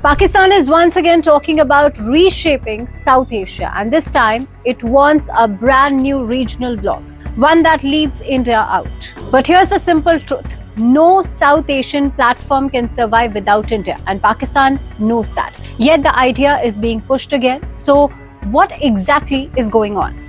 Pakistan is once again talking about reshaping South Asia, and this time it wants a brand new regional bloc, one that leaves India out. But here's the simple truth. No South Asian platform can survive without India, and Pakistan knows that. Yet the idea is being pushed again. So what exactly is going on?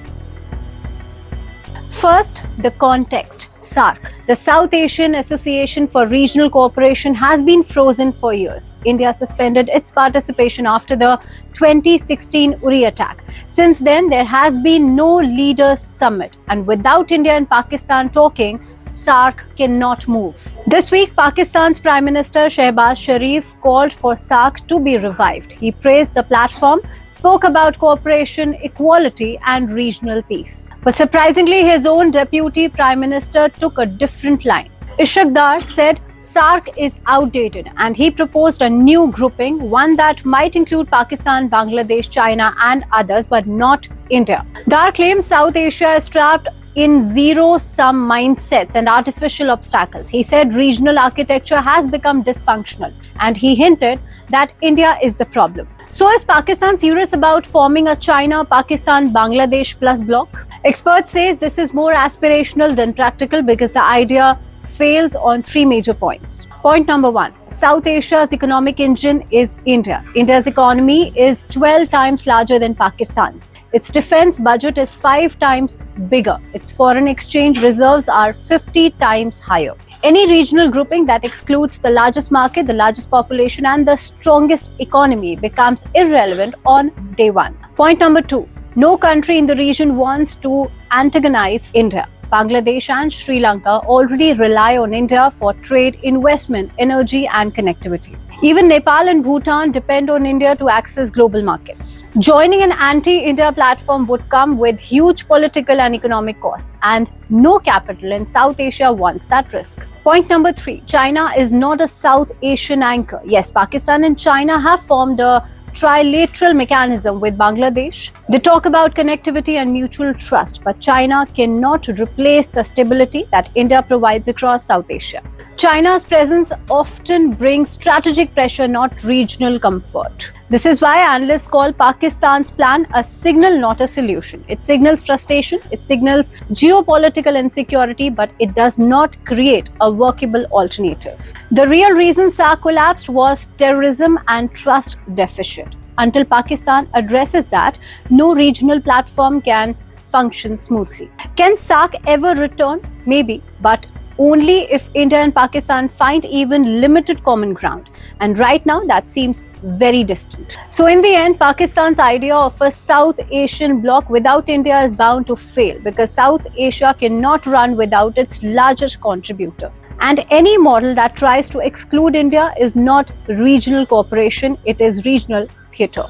First, the context. SAARC, the South Asian Association for Regional Cooperation, has been frozen for years. India suspended its participation after the 2016 Uri attack. Since then, there has been no leaders summit, and without India and Pakistan talking, SAARC cannot move. This week, Pakistan's Prime Minister Shehbaz Sharif called for SAARC to be revived. He praised the platform, spoke about cooperation, equality and regional peace. But surprisingly, his own Deputy Prime Minister took a different line. Ishaq Dar said SAARC is outdated and he proposed a new grouping, one that might include Pakistan, Bangladesh, China and others, but not India. Dar claims South Asia is trapped in zero-sum mindsets and artificial obstacles. He said regional architecture has become dysfunctional, and he hinted that India is the problem. So is Pakistan serious about forming a China-Pakistan-Bangladesh plus bloc? Experts say this is more aspirational than practical because the idea fails on three major points. Point number one, South Asia's economic engine is India. India's economy is 12 times larger than Pakistan's. Its defense budget is 5 times bigger. Its foreign exchange reserves are 50 times higher. Any regional grouping that excludes the largest market, the largest population, and the strongest economy becomes irrelevant on day one. Point number two, no country in the region wants to antagonize India. Bangladesh and Sri Lanka already rely on India for trade, investment, energy and connectivity. Even Nepal and Bhutan depend on India to access global markets. Joining an anti-India platform would come with huge political and economic costs, and no capital in South Asia wants that risk. Point number three, China is not a South Asian anchor. Yes, Pakistan and China have formed a trilateral mechanism with Bangladesh. They talk about connectivity and mutual trust, but China cannot replace the stability that India provides across South Asia. China's presence often brings strategic pressure, not regional comfort. This is why analysts call Pakistan's plan a signal, not a solution. It signals frustration, it signals geopolitical insecurity, but it does not create a workable alternative. The real reason SAARC collapsed was terrorism and trust deficit. Until Pakistan addresses that, no regional platform can function smoothly. Can SAARC ever return? Maybe, but only if India and Pakistan find even limited common ground. And right now, that seems very distant. So in the end, Pakistan's idea of a South Asian bloc without India is bound to fail because South Asia cannot run without its largest contributor. And any model that tries to exclude India is not regional cooperation, it is regional theatre.